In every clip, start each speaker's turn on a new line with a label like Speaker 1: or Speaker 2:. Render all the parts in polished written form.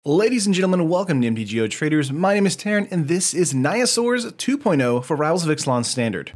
Speaker 1: Ladies and gentlemen, welcome to MTG Traders. My name is Taryn, and this is Nayasaurs 2.0 for Rivals of Ixalan Standard.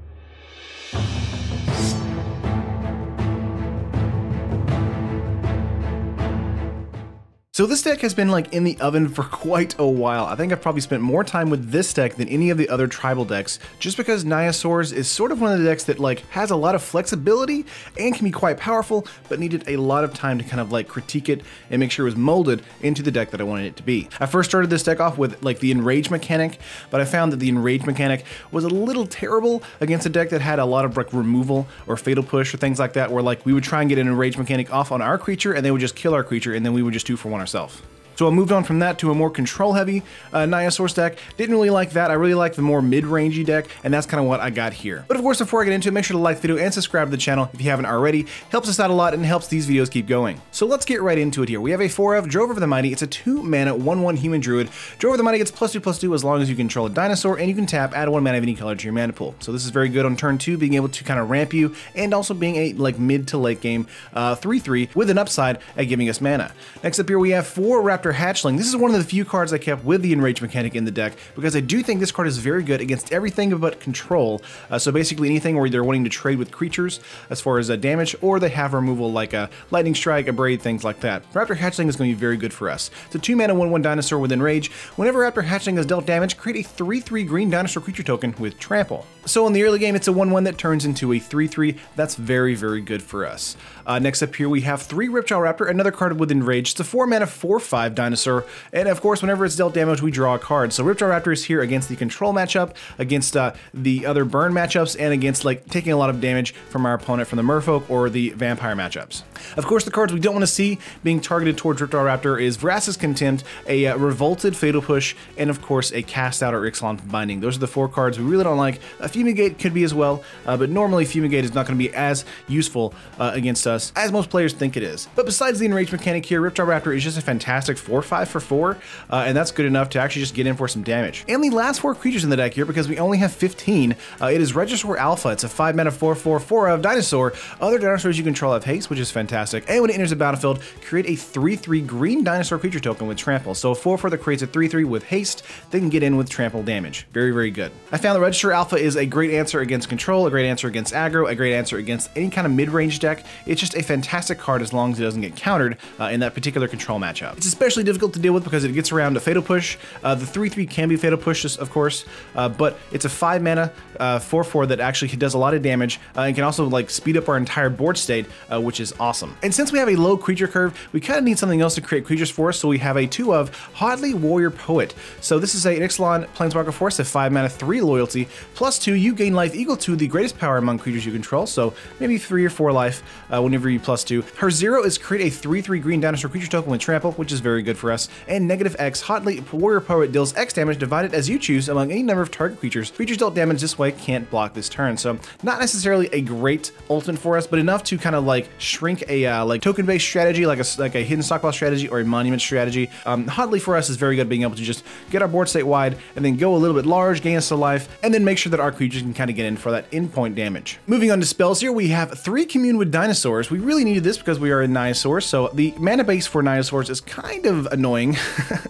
Speaker 1: So this deck has been in the oven for quite a while. I think I've probably spent more time with this deck than any of the other tribal decks, just because Nayasaurs is sort of one of the decks that has a lot of flexibility and can be quite powerful, but needed a lot of time to kind of critique it and make sure it was molded into the deck that I wanted it to be. I first started this deck off with the Enrage mechanic, but I found that the Enrage mechanic was a little terrible against a deck that had a lot of removal or fatal push or things like that, where we would try and get an Enrage mechanic off on our creature and they would just kill our creature, and then we would just 2-for-1 ourselves. So I moved on from that to a more control-heavy Nayasaurs deck. Didn't really like that. I really like the more mid-rangey deck, and that's kind of what I got here. But of course, before I get into it, make sure to like the video and subscribe to the channel if you haven't already. Helps us out a lot and helps these videos keep going. So let's get right into it here. We have a 4 of Drove Over the Mighty. It's a 2-mana 1/1 human druid. Drove Over the Mighty gets +2/+2 as long as you control a dinosaur, and you can tap, add 1 mana of any color to your mana pool. So this is very good on turn 2, being able to kind of ramp you, and also being a mid to late game 3/3 with an upside at giving us mana. Next up here, we have 4 Raptor Hatchling. This is one of the few cards I kept with the Enrage mechanic in the deck, because I do think this card is very good against everything but control. So basically anything where they're wanting to trade with creatures as far as damage, or they have removal like a Lightning Strike, a Braid, things like that. Raptor Hatchling is going to be very good for us. It's a 2-mana 1/1 dinosaur with Enrage. Whenever Raptor Hatchling is dealt damage, create a 3/3 green dinosaur creature token with Trample. So in the early game, it's a 1/1 that turns into a 3/3. That's very, very good for us. Next up here, we have 3 Ripjaw Raptor, another card with Enrage. It's a 4-mana 4/5 dinosaur. And of course, whenever it's dealt damage, we draw a card. So Ripjaw Raptor is here against the control matchup, against the other burn matchups, and against taking a lot of damage from our opponent from the Merfolk or the Vampire matchups. Of course, the cards we don't want to see being targeted towards Ripjaw Raptor is Vraska's Contempt, a Revolted Fatal Push, and of course a Cast Out or Ixalan Binding. Those are the 4 cards we really don't like. A Fumigate could be as well, but normally Fumigate is not going to be as useful against us as most players think it is. But besides the Enrage mechanic here, Ripjaw Raptor is just a fantastic 4/5 for 4, and that's good enough to actually just get in for some damage. And the last 4 creatures in the deck here, because we only have 15, it is Regisaur Alpha. It's a 5-mana 4/4 of dinosaur. Other dinosaurs you control have haste, which is fantastic. And when it enters the battlefield, create a 3/3 green dinosaur creature token with Trample. So a 4/4 that creates a 3/3 with haste, they can get in with Trample damage. Very, very good. I found the Regisaur Alpha is a great answer against control, a great answer against aggro, a great answer against any kind of mid-range deck. It's just a fantastic card as long as it doesn't get countered in that particular control matchup. It's especially difficult to deal with because it gets around a Fatal Push. The 3/3 can be Fatal Push, of course, but it's a 5-mana 4/4 that actually does a lot of damage and can also speed up our entire board state, which is awesome. And since we have a low creature curve, we kind of need something else to create creatures for us, so we have a 2 of Hotly Warrior Poet. So this is an Ixalan Planeswalker Force, a 5-mana 3 loyalty. +2, you gain life equal to the greatest power among creatures you control, so maybe 3 or 4 life whenever you +2. Her 0 is create a 3/3 green dinosaur creature token with Trample, which is very good for us. And -X, Hotly Warrior Poet deals X damage divided as you choose among any number of target creatures. Creatures dealt damage this way can't block this turn, so not necessarily a great ultimate for us, but enough to kind of shrink a token-based strategy, like a hidden stockpile strategy or a monument strategy. Hotly for us is very good, being able to just get our board state wide and then go a little bit large, gain us a life, and then make sure that our creatures can kind of get in for that endpoint damage. Moving on to spells here, we have 3 Commune with Dinosaurs. We really needed this because we are in Nayasaurs, so the mana base for Nayasaurs is kind of annoying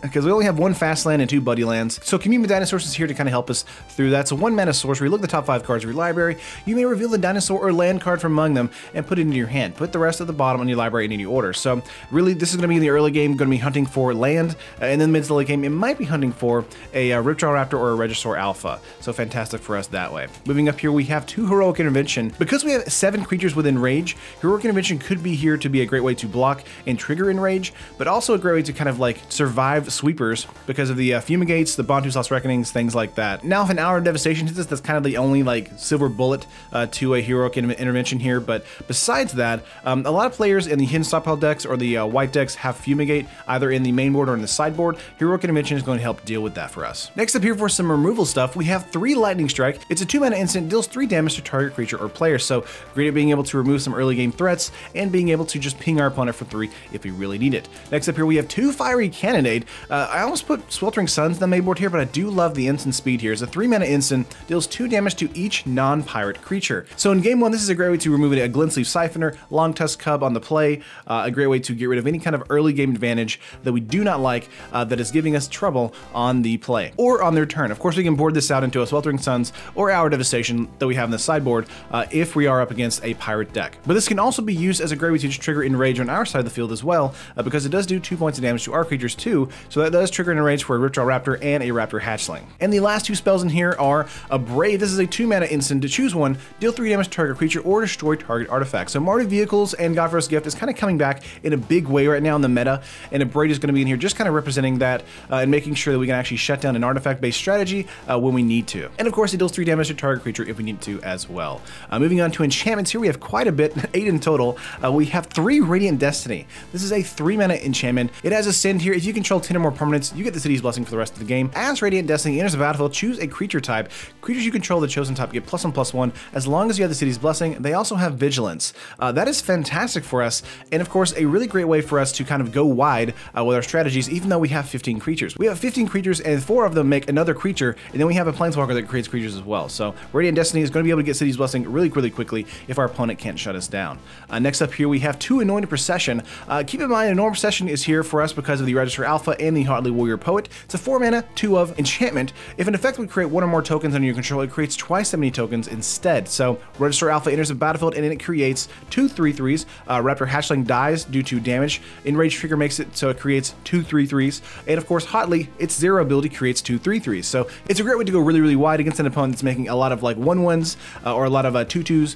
Speaker 1: because we only have 1 fast land and 2 buddy lands. So Commune with Dinosaurs is here to kind of help us through that. So 1-mana sorcery, look at the top 5 cards of your library. You may reveal the dinosaur or land card from among them and put it into your hand. Put the rest at the bottom on your library in any order. So really, this is going to be in the early game, going to be hunting for land, and then mid to late game, it might be hunting for a Ripjaw Raptor or a Regisaur Alpha. So fantastic for us that way. Moving up here, we have 2 Heroic Intervention. Because we have 7 creatures with Enrage, Heroic Intervention could be here to be a great way to block and trigger Enrage, but also a great way to kind of survive sweepers because of the Fumigates, the Bontu's Lost Reckonings, things like that. Now, if an Hour of Devastation hits us, that's kind of the only silver bullet to a Heroic Intervention here, but besides that, a lot of players in the hidden stockpile decks or the white decks have Fumigate either in the main board or in the sideboard. Heroic Intervention is going to help deal with that for us. Next up here for some removal stuff, we have 3 Lightning Strike. It's a 2-mana instant, deals 3 damage to target creature or player, so great at being able to remove some early game threats and being able to just ping our opponent for 3 if we really need it. Next up here, we have 2 2 Fiery Cannonade. I almost put Sweltering Suns in the main board here, but I do love the instant speed here. It's a 3-mana instant, deals 2 damage to each non-pirate creature. So in game 1, this is a great way to remove a Glintleaf Siphoner, Long Tusk Cub on the play, a great way to get rid of any kind of early game advantage that we do not like that is giving us trouble on the play or on their turn. Of course, we can board this out into a Sweltering Suns or Hour Devastation that we have in the sideboard if we are up against a pirate deck. But this can also be used as a great way to trigger Enrage on our side of the field as well, because it does do 2 points of damage to our creatures too, so that does trigger an Enrage for a Ripjaw Raptor and a Raptor Hatchling. And the last 2 spells in here are a Brave. This is a 2-mana instant. To choose one, deal 3 damage to target creature or destroy target artifact. So Mardu Vehicles and Godforce Gift is kind of coming back in a big way right now in the meta, and a Braid is going to be in here just kind of representing that and making sure that we can actually shut down an artifact-based strategy when we need to. And of course, it deals 3 damage to target creature if we need to as well. Moving on to enchantments, here we have quite a bit, 8 in total. We have 3 Radiant Destiny. This is a 3-mana enchantment. It has a send here. If you control 10 or more permanents, you get the City's Blessing for the rest of the game. As Radiant Destiny enters the battlefield, choose a creature type. Creatures you control the chosen type get +1/+1 as long as you have the City's Blessing. They also have Vigilance. That is fantastic for us, and of course, a really great way for us to kind of go wide with our strategies, even though we have 15 creatures. We have 15 creatures, and 4 of them make another creature, and then we have a Planeswalker that creates creatures as well. So Radiant Destiny is going to be able to get City's Blessing really quickly if our opponent can't shut us down. Next up here, we have 2 Anointed Procession. Keep in mind, Anointed Procession is here for us because of the Register Alpha and the Hotly Warrior Poet. It's a 4-mana, 2 of enchantment. If an effect would create 1 or more tokens under your control, it creates twice that many tokens instead. So Register Alpha enters the battlefield and it creates 2 3/3s. Raptor Hatchling dies due to damage. Enrage Trigger makes it so it creates 2 3/3s. And of course, Hotly, its 0 ability creates 2 3/3s. So it's a great way to go really wide against an opponent that's making a lot of like 1/1s or a lot of 2/2s.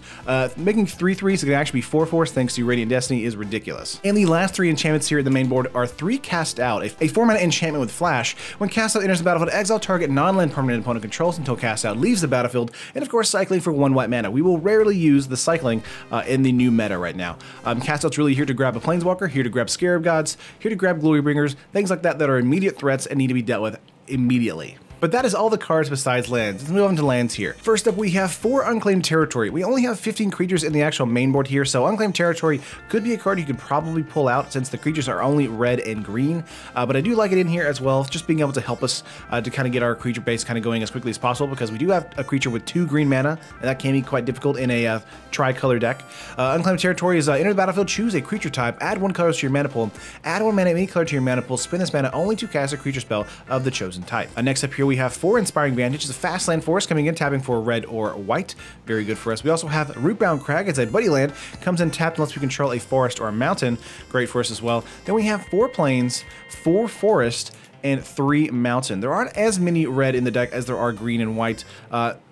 Speaker 1: Making 3/3s that can actually be 4/4s thanks to Radiant Destiny is ridiculous. And the last 3 enchantments here at the main board are 3 Cast Out, a 4-mana enchantment with Flash. When Cast Out enters the battlefield, exile target non-land permanent opponent controls until Cast Out leaves the battlefield, and of course cycling for 1 white mana. We will rarely use the cycling in the new meta right now. Cast Out's really here to grab a Planeswalker, here to grab Scarab Gods, here to grab Glorybringers, things like that that are immediate threats and need to be dealt with immediately. But that is all the cards besides lands. Let's move on to lands here. First up, we have 4 Unclaimed Territory. We only have 15 creatures in the actual main board here, so Unclaimed Territory could be a card you could probably pull out since the creatures are only red and green. But I do like it in here as well, just being able to help us to kind of get our creature base kind of going as quickly as possible, because we do have a creature with 2 green mana, and that can be quite difficult in a tri-color deck. Unclaimed Territory is enter the battlefield, choose a creature type, add 1 color to your mana pool, add 1 mana of any color to your mana pool, spend this mana only to cast a creature spell of the chosen type. Next up here, we have 4 Inspiring Vantage. It's a fast land for us, coming in tapping for red or white. Very good for us. We also have Rootbound Crag. It's a buddy land. Comes in tapped unless we control a forest or a mountain. Great for us as well. Then we have 4 plains, 4 forest, and 3 mountain. There aren't as many red in the deck as there are green and white.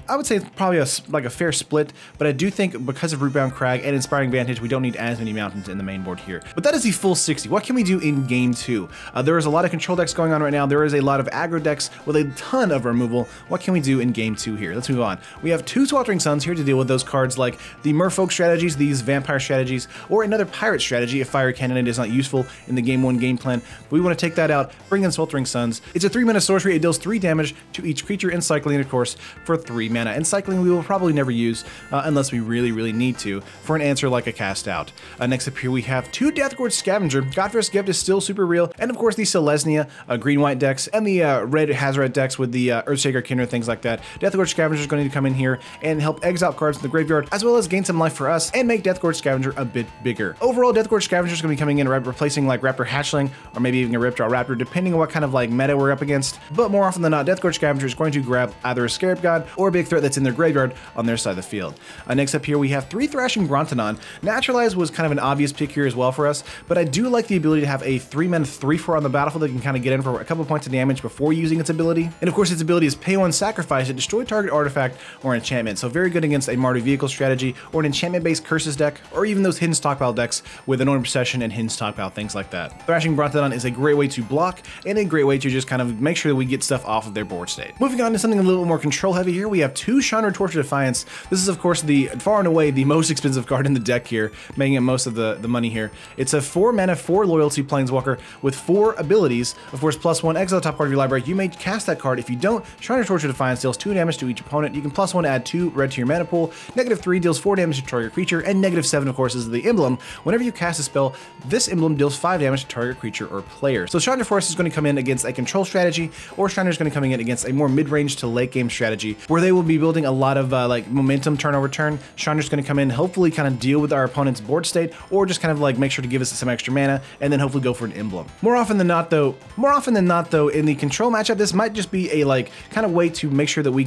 Speaker 1: I would say it's probably like a fair split, but I do think because of Rootbound Crag and Inspiring Vantage, we don't need as many mountains in the main board here. But that is the full 60. What can we do in game 2? There is a lot of control decks going on right now. There is a lot of aggro decks with a ton of removal. What can we do in game 2 here? Let's move on. We have 2 Sweltering Suns here to deal with those cards like the Merfolk strategies, these vampire strategies, or another pirate strategy if Fiery Cannonade is not useful in the game 1 game plan. We want to take that out, bring in Sweltering Suns. It's a 3-mana sorcery. It deals 3 damage to each creature in cycling, of course, for 3 mana. And cycling we will probably never use unless we really need to for an answer like a Cast Out. Next up here we have 2 Deathgorge Scavenger. Godforce Gift is still super real, and of course the Selesnya green-white decks and the red Hazoret decks with the Earthshaker Kindred, things like that. Deathgorge Scavenger is going to come in here and help exile cards in the graveyard, as well as gain some life for us and make Deathgorge Scavenger a bit bigger. Overall, Deathgorge Scavenger is going to be coming in replacing like Raptor Hatchling or maybe even a Ripjaw Raptor, depending on what kind of like meta we're up against. But more often than not, Deathgorge Scavenger is going to grab either a Scarab God or a big threat that's in their graveyard on their side of the field. Next up here we have 3 Thrashing Gruntanon. Naturalize was kind of an obvious pick here as well for us, but I do like the ability to have a 3-mana 3/4 on the battlefield that can kind of get in for a couple points of damage before using its ability. And of course its ability is pay 1, sacrifice it, destroy target artifact or enchantment. So very good against a Mardu Vehicle strategy or an enchantment-based curses deck, or even those hidden stockpile decks with Anointed Procession and hidden stockpile, things like that. Thrashing Gruntanon is a great way to block and a great way to just kind of make sure that we get stuff off of their board state. Moving on to something a little bit more control heavy here, we have two Chandra Torch of Defiance. This is, of course, the far and away the most expensive card in the deck here, making it most of the money here. It's a 4 mana, 4 loyalty Planeswalker with 4 abilities. Of course, +1, exile top card of your library. You may cast that card. If you don't, Chandra Torch of Defiance deals 2 damage to each opponent. You can +1 add 2 red to your mana pool. -3 deals 4 damage to target creature, and -7, of course, is the emblem. Whenever you cast a spell, this emblem deals 5 damage to target creature or player. So Chandra Force is going to come in against a control strategy, or Chandra is going to come in against a more mid-range to late game strategy, where they will be building a lot of like momentum turn over turn. Chandra's going to come in, hopefully kind of deal with our opponent's board state, or just kind of like make sure to give us some extra mana, and then hopefully go for an emblem. More often than not though, in the control matchup, this might just be a like kind of way to make sure that we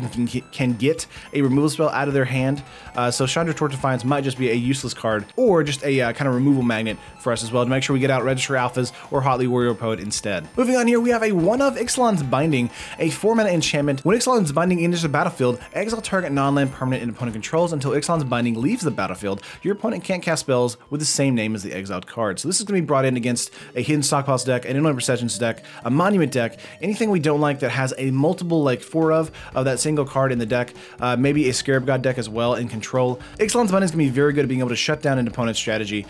Speaker 1: can get a removal spell out of their hand. So Chandra Torch of Defiance might just be a useless card, or just a kind of removal magnet for us as well, to make sure we get out Register Alphas or Hotly Warrior Poet instead. Moving on here, we have a 1-of Ixalan's Binding, a 4-mana enchantment. When Ixalan's Binding enters the battlefield, exile target non-land permanent and opponent controls until Ixalan's Binding leaves the battlefield. Your opponent can't cast spells with the same name as the exiled card. So this is going to be brought in against a Hidden Stockpiles deck, an Inland Processions deck, a Monument deck, anything we don't like that has a multiple like 4 of that single card in the deck, maybe a Scarab God deck as well in control. Ixalan's Binding is going to be very good at being able to shut down an opponent's strategy,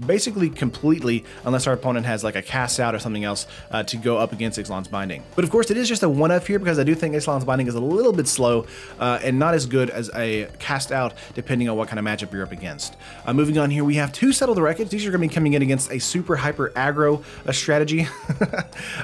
Speaker 1: basically completely, unless our opponent has like a cast out or something else to go up against Ixalan's Binding. But of course, it is just a 1-of here, because I do think Ixalan's Binding is a little bit slow and not as good as a cast out, depending on what kind of matchup you're up against. Moving on here, we have 2 Settle the Wreckage. These are going to be coming in against a super hyper aggro strategy.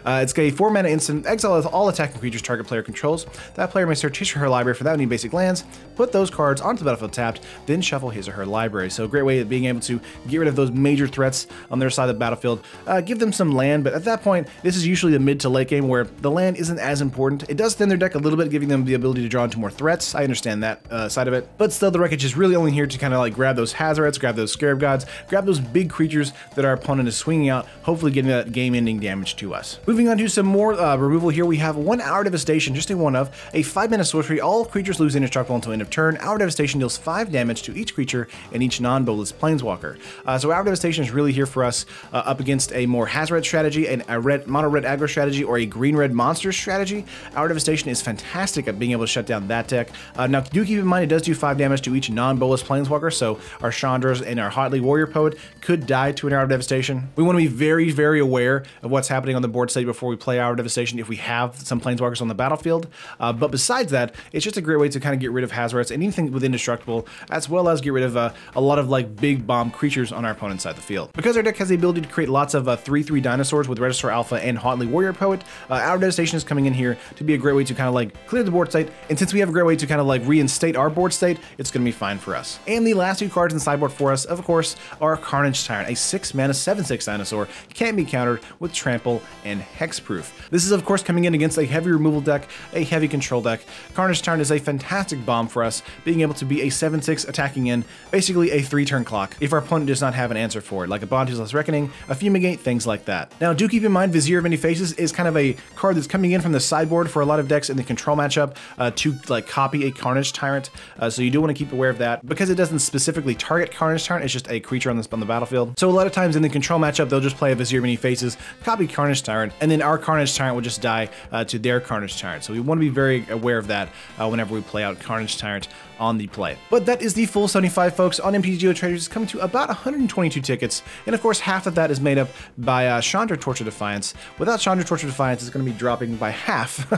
Speaker 1: It's a 4-mana instant. Exile all attacking creatures target player controls. That player may search his or her library for that many basic lands, put those cards onto the battlefield tapped, then shuffle his or her library. So a great way of being able to get rid of those major threats on their side of the battlefield. Give them some land, but at that point, this is usually the mid to late game where the land isn't as important. It does thin their deck a little bit, giving them the ability to draw into more threats. I understand that side of it, but still, the Wreckage is really only here to kind of like grab those Hazarets, grab those Scarab Gods, grab those big creatures that our opponent is swinging out, hopefully getting that game-ending damage to us. Moving on to some more removal here, we have 1 Hour Devastation, just a 1-of, a 5-mana sorcery. All creatures lose indestructible until end of turn. Hour Devastation deals 5 damage to each creature and each non-bolus Planeswalker. So Hour Devastation is really here for us up against a more Hazaret strategy, and a mono-red aggro strategy, or a green-red monster strategy. Hour Devastation is fantastic at being able to shut down that deck. Now, do keep in mind, it does do 5 damage to each non-bolus Planeswalker, so our Chandras and our Hotly Warrior Poet could die to an Hour of Devastation. We want to be very, very aware of what's happening on the board state before we play Hour of Devastation if we have some Planeswalkers on the battlefield. But besides that, it's just a great way to kind of get rid of Hazarets and anything with indestructible, as well as get rid of a lot of like big bomb creatures on our opponent's side of the field. Because our deck has the ability to create lots of 3/3 dinosaurs with Register Alpha and Hotly Warrior Poet, Hour of Devastation is coming in here to be a great way to kind of like clear the board state, and since we have a great way to kind of like reinstate our board state, it's going to be fine for us. And the last 2 cards in the sideboard for us, of course, are Carnage Tyrant, a 6-mana 7/6 dinosaur, can't be countered with Trample and Hexproof. This is of course coming in against a heavy removal deck, a heavy control deck. Carnage Tyrant is a fantastic bomb for us, being able to be a 7/6 attacking in, basically a 3-turn clock, if our opponent does not have an answer for it, like a Bounteous Reckoning, a Fumigate, things like that. Now, do keep in mind, Vizier of Many Faces is kind of a card that's coming in from the sideboard for a lot of decks in the control matchup to like copy a Carnage Tyrant, so you do want to keep aware of that, because it doesn't specifically target Carnage Tyrant, it's just a creature on the battlefield. So a lot of times in the control matchup, they'll just play a Vizier of Many Faces, copy Carnage Tyrant, and then our Carnage Tyrant will just die to their Carnage Tyrant. So we want to be very aware of that whenever we play out Carnage Tyrant on the play. But that is the full 75, folks, on MTG Traders. It's coming to about 122 tickets, and of course half of that is made up by Chandra Torch of Defiance. Without Chandra Torch of Defiance, it's going to be dropping by half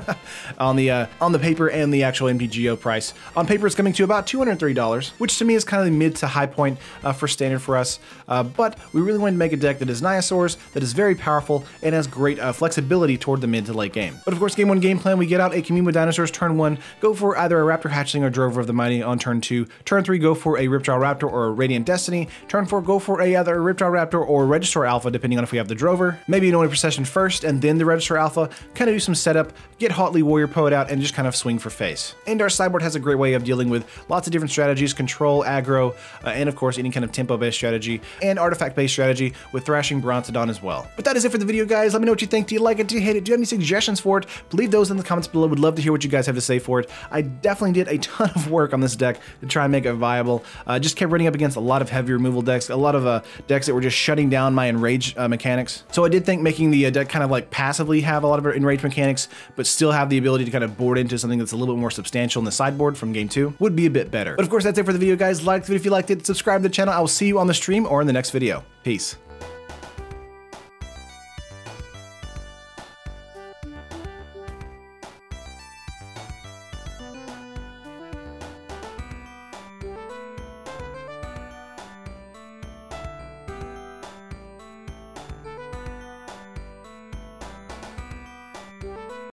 Speaker 1: on the paper and the actual MTGO price. On paper, it's coming to about $230, which to me is kind of the mid to high point for standard for us. But we really wanted to make a deck that is Nayasaurs, that is very powerful, and has great flexibility toward the mid to late game. But of course, game 1 game plan, we get out a Commune with Dinosaurs. Turn 1, go for either a Raptor Hatchling or Drover of the Mighty on turn 2. Turn 3, go for a Ripjaw Raptor or a Radiant Destiny. Turn 4, go for either a Ripjaw Raptor or Register Alpha, depending on if we have the Drover. Maybe an Only Procession first, and then the Register Alpha. Kind of do some setup, get Hotly Warrior Poet out, and just kind of swing for face. And our sideboard has a great way of dealing with lots of different strategies: control, aggro, and of course any kind of tempo-based strategy, and artifact-based strategy with Thrashing Brontodon as well. But that is it for the video, guys. Let me know what you think. Do you like it? Do you hate it? Do you have any suggestions for it? Leave those in the comments below. Would love to hear what you guys have to say for it. I definitely did a ton of work work on this deck to try and make it viable. Just kept running up against a lot of heavy removal decks, a lot of decks that were just shutting down my enrage mechanics. So I did think making the deck kind of like passively have a lot of enrage mechanics, but still have the ability to kind of board into something that's a little bit more substantial in the sideboard from game 2 would be a bit better. But of course, that's it for the video, guys. Like the video if you liked it, subscribe to the channel. I will see you on the stream or in the next video. Peace.